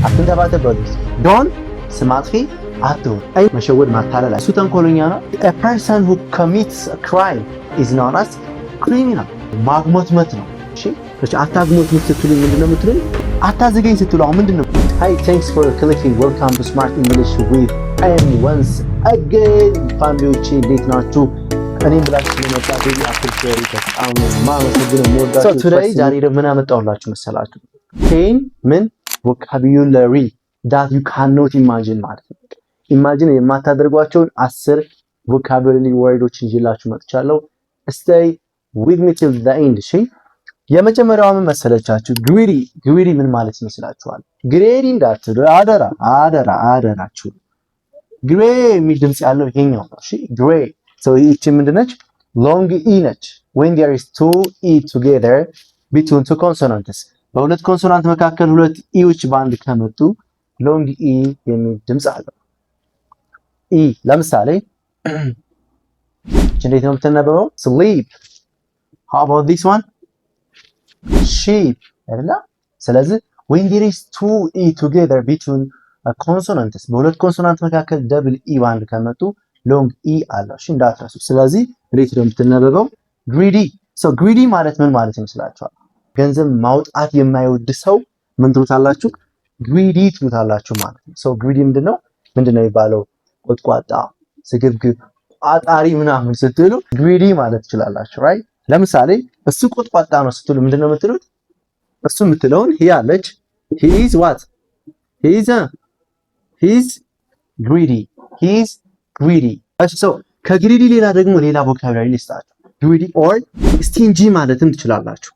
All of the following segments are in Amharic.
አትንተባተብ በሉት። ዶን ስም አጥፊ አትሁን። አይ መሸወድ ማታለል እሱ ተንኮለኛ ነው። a person who commits a crime is known as criminal። ማግሞትመት ነው። እሺ አታግሞትመት ስትሉኝ ምንድነው የምትሉኝ? አታዘገኝ ስትሉ አሁን ምንድነው? Hi, thanks for clicking. Welcome to Smart English with I am once again ፋሚሊዎቼ እንዴት ናችሁ? እኔም ብላችሁ ለመጣችሁ አፕሪሺየት በጣም ማመሰግነው ሞርዳችሁ። So today ዛሬ ደግሞ ምን አመጣሁላችሁ መሰላችሁ? ቴን ምን vocabulary that you cannot imagine ማለት ነው። ኢማጂን የማታደርጓቸውን 10 vocabulary ወርዶች ይዤላችሁ መጥቻለሁ። Stay with me till the end። እሺ የመጀመሪያው ምን መሰለቻችሁ? ግሪዲ ምን ማለት ይመስላችኋል? ግሬዲ እንዳትሉ አደራችሁ። ግሬ የሚል ድምጽ ያለው ይሄኛው ነው። እሺ ግሬ ይቺ ምንድነች? ሎንግ ኢ ነች። when there is two e together between two consonants በሁለት ኮንሶናንት መካከል ሁለት ኢዎች ባንድ ከመጡ ሎንግ ኢ የሚል ድምጽ አለው። ኢ ለምሳሌ እንዴት ነው የምትነበበው? sleep. how about this one? sheep አይደለ? ስለዚህ when there is two e together between consonants በሁለት ኮንሶናንት መካከል ደብል ኢ ባንድ ከመጡ ሎንግ ኢ አለው። እሺ እንዳትረሱ። ስለዚህ እንዴት ነው የምትነበበው? greedy. so greedy ማለት ምን ማለት ይመስላችኋል? ገንዘብ ማውጣት የማይወድ ሰው ምን ትሉታላችሁ? greedy ትሉታላችሁ ማለት ነው። so greedy ምንድነው የሚባለው? ቆጥቋጣ፣ ስግብግብ፣ አጣሪ ምናምን ስትሉ greedy ማለት ትችላላችሁ። right? ለምሳሌ እሱ ቆጥቋጣ ነው ስትሉ ምንድነው የምትሉት? እሱ የምትለውን he አለች he is what? he is greedy. so ከግሪዲ ሌላ ደግሞ ሌላ ቮካብላሪ ልስጣችሁ። greedy or stingy ማለትም ትችላላችሁ።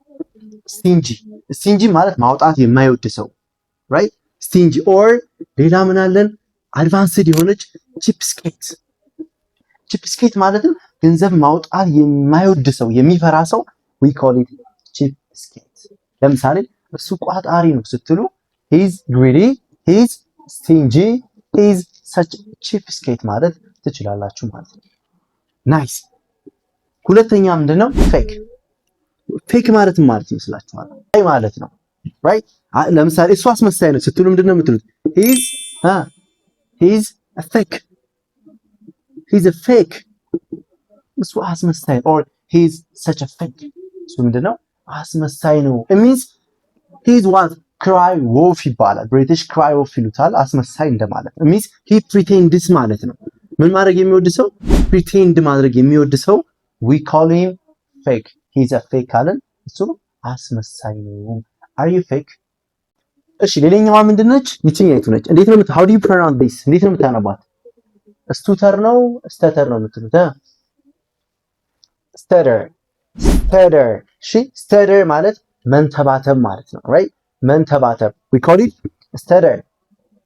stingy ማለት ማውጣት የማይወድ ሰው right? stingy or ሌላ ምን አለን? advanced የሆነች cheapskate ማለትም ገንዘብ ማውጣት የማይወድ ሰው የሚፈራ ሰው we call it cheapskate። ለምሳሌ እሱ ቋጣሪ ነው ስትሉ he is greedy, he is stingy, he is such cheapskate ማለት ትችላላችሁ ማለት ነው። ናይስ። ሁለተኛ ምንድነው? ፌክ ማለት ይመስላችኋል? አይ ማለት ነው right? ለምሳሌ እሱ አስመሳይ ነው ስትሉ ምንድነው የምትሉት? he is a fake እሱ አስመሳይ or he is such a fake እሱ ምንድነው? አስመሳይ ነው። it means he is what? cry wolf ይባላል። ብሪቲሽ cry wolf ይሉታል። አስመሳይ እንደማለት it means he pretends ማለት ነው። ምን ማድረግ የሚወድ ሰው? pretend ማድረግ የሚወድ ሰው we call him fake. he is a fake ካለን እሱ አስመሳይ ነው። are you fake? እሺ ሌላኛዋ ምንድነች? ይቺኛይቱ ነች። እንዴት ነው how do you pronounce this? እንዴት ነው የምታነባት? ስቱተር ነው ስተተር ነው የምትሉት? stutter. እሺ stutter ማለት መንተባተብ ማለት ነው right? መንተባተብ we call it stutter.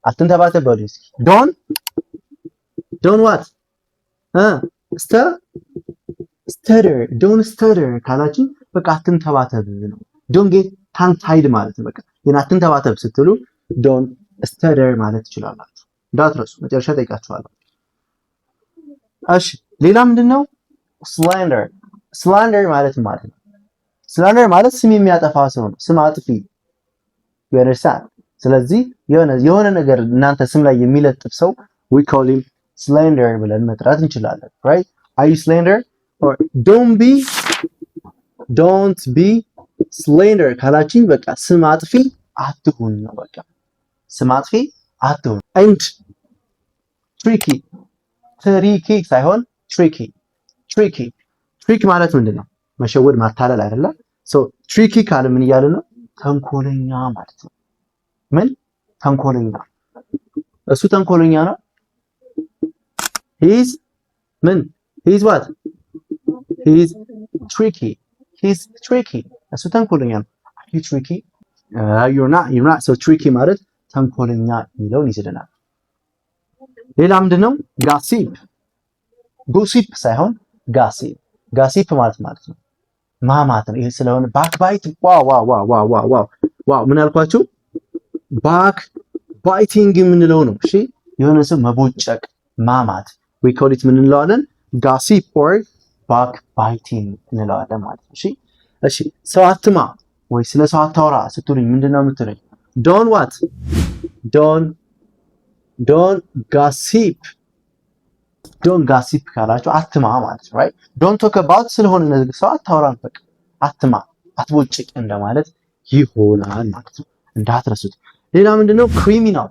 አትንተባተብ በሉ እስኪ don't what? stutter. don't stutter ካላችሁ በቃ አትንተባተብ ነው። don't get tongue tied ማለት ነው። በቃ ይሄን አትንተባተብ ስትሉ don't stutter ማለት ትችላላችሁ። እንዳትረሱ መጨረሻ ጠይቃችኋለሁ። እሺ ሌላ ምንድነው? slander ማለት ነው። slander ማለት ስም የሚያጠፋ ሰው ነው። ስም አጥፊ you understand? ስለዚህ የሆነ ነገር እናንተ ስም ላይ የሚለጥፍ ሰው we call him slander ብለን መጥራት እንችላለን right? are you slander or don't be slander ካላችኝ በቃ ስም አጥፊ አትሁን ነው። በቃ ስም አጥፊ አትሁን። and tricky ሳይሆን tricky ማለት ምንድነው? መሸወድ ማታለል አይደለ? so tricky ካለ ምን እያለ ነው? ተንኮለኛ ማለት ነው። ምን ተንኮለኛ? እሱ ተንኮለኛ ነው። he is what? he is tricky. እሱ ተንኮለኛ ነው። are you tricky? you're not. so tricky ማለት ተንኮለኛ የሚለውን ይዘደናል። ሌላ ምንድነው? gossip ሳይሆን ጋሲፕ ማለት ነው ማማት ነው። ይሄ ስለሆነ ባክባይት ዋው ምን አልኳችሁ? ባክባይቲንግ የምንለው ነው። እሺ የሆነ ሰው መቦጨቅ ማማት we call it ምን እንለዋለን? gossip or backbiting እንለዋለን ማለት ነው። እሺ ሰው አትማ ወይ ስለ ሰው አታውራ ስትሉኝ ምንድነው የምትሉኝ? ዶን ጋሲፕ ካላችሁ አትማ ማለት ነው። ራይት ዶንት ቶክ አባውት ስለሆነ ነገር ሰው አታወራን፣ በቃ አትማ አትቦጭቅ እንደማለት ይሆናል ማለት ነው። እንዳትረሱት። ሌላ ምንድነው? ክሪሚናል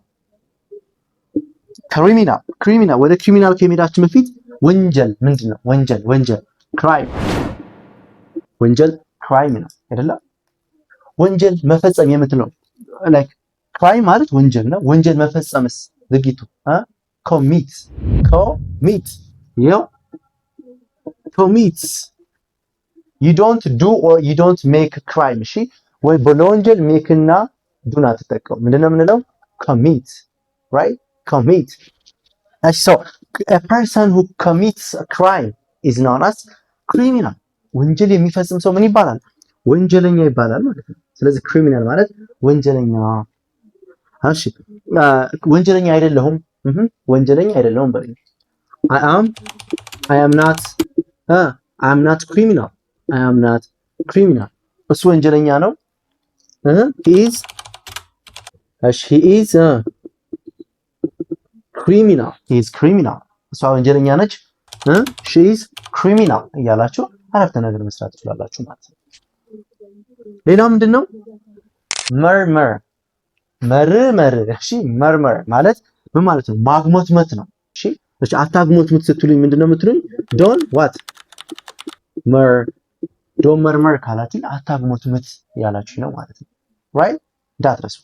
ወደ ክሪሚናል ከመሄዳችን በፊት ወንጀል ምንድነው? ወንጀል ክራይም ነው አይደለ? ወንጀል መፈጸም የምትለው ላይክ ክራይም ማለት ወንጀል ነው። ወንጀል መፈጸምስ ድርጊቱ ኮሚት you don't do or you don't make a crime። እሺ ወይ በወንጀል ሜክ እና ዱን አትጠቀሙ። ምንድነው የምንለው? commit right commit። እሺ so a person who commits a crime is known as criminal። ወንጀል የሚፈጽም ሰው ምን ይባላል? ወንጀለኛ ይባላል ማለት ነው። ስለዚህ ክሪሚናል ማለት ወንጀለኛ። እሺ ወንጀለኛ አይደለሁም በል። I am not criminal። እሱ ወንጀለኛ ነው። he is criminal። እሷ ወንጀለኛ ነች። she is criminal እያላችሁ አረፍተ ነገር መስራት ትችላላችሁ ማለት ነው። ሌላው ምንድነው? መርመር። እሺ መርመር ማለት ምን ማለት ነው? ማግሞትመት ነው። እሺ አታግሞትምት ስትሉኝ ምንድነው የምትሉኝ? ዶን መርመር ካላችሁ አታግሞትምት ያላችሁ ነው ማለት ነው። ራይት እንዳትረሱ።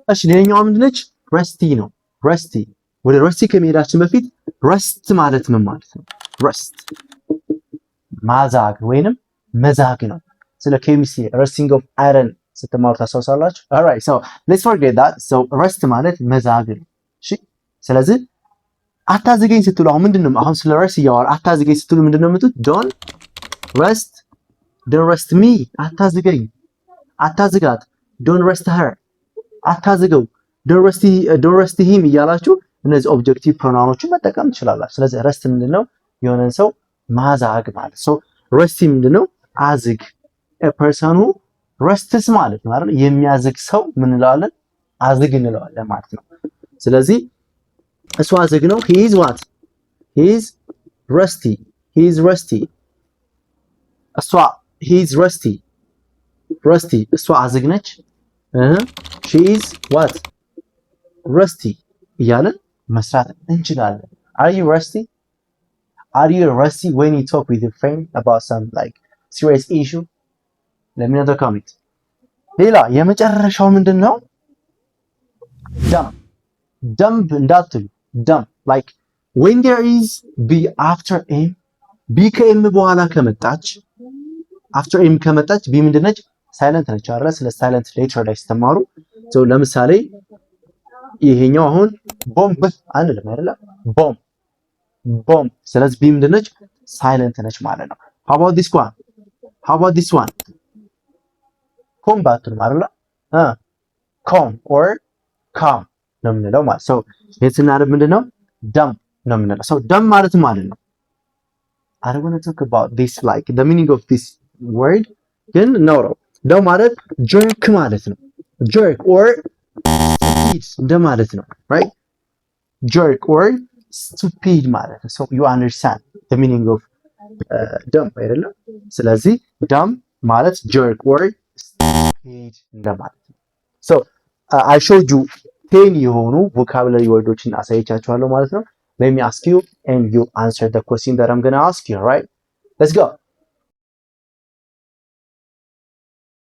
እሺ ሌላኛው ምንድነች? ረስቲ ነው። ወደ ረስቲ ከመሄዳችን በፊት ረስት ማለት ምን ማለት ነው? ረስት ማዛግ ወይንም መዛግ ነው። ስለ ኬሚስትሪ ረስቲንግ ኦፍ አይረን ስትማሩ ታስታውሳላችሁ። alright so let's forget that so rest ማለት መዛግ ነው። እሺ ስለዚህ አታዝገኝ ስትሉ አሁን ምንድነው? አሁን ስለ ረስት እያወራ አታዝገኝ ስትሉ ምንድነው የምትሉት? don't rest me አታዝጋት። don't rest her አታዝገው። don't rest him እያላችሁ እነዚህ ኦብጀክቲቭ ፕሮናውኖችን መጠቀም ትችላላችሁ። ስለዚህ ረስት ምንድነው? የሆነን ሰው ማዛግ ማለት so ረስቲ ምንድነው? አዝግ a person who rests ማለት ነው አይደል? የሚያዝግ ሰው ምን እንለዋለን? አዝግ እንለዋለን ማለት ነው። ስለዚህ እሱ አዝግ ነው። he is rusty he is rusty እሷ አዝግ ነች። she is rusty እያለን መስራት እንችላለን። are you rusty when you talk with your friend about some like serious issue? let me know the comment። ሌላ የመጨረሻው ምንድነው? dump እንዳትሉ dump like when there is be after m b ከm በኋላ ከመጣች after m ከመጣች b ምንድነች? ሳይለንት ነች አይደል? ስለ ሳይለንት ሌተር ላይ ስተማሩ so ለምሳሌ ይሄኛው አሁን ቦምብ አንልም አይደል? ቦምብ ስለዚህ b ምንድነች? ሳይለንት ነች ማለት ነው። how about this one ኮም ባትሉም አይደል? ኮም or calm ነው የምንለው ማለት so የትናረብ ምንድነው? dump ነው የምንለው so dump ማለት ማለት ነው። I don't want to talk about this like the meaning of this word ግን ነው dump ማለት jerk ማለት ነው። jerk or stupid እንደማለት ነው right? jerk or stupid ማለት ነው so you understand the meaning of dump አይደለም? ስለዚህ dump ማለት jerk or stupid እንደማለት ነው so I showed you 10 የሆኑ vocabulary ወርዶችን አሳይቻችኋለሁ ማለት ነው። let me ask you and you answer the question that I'm going to ask you, right? let's go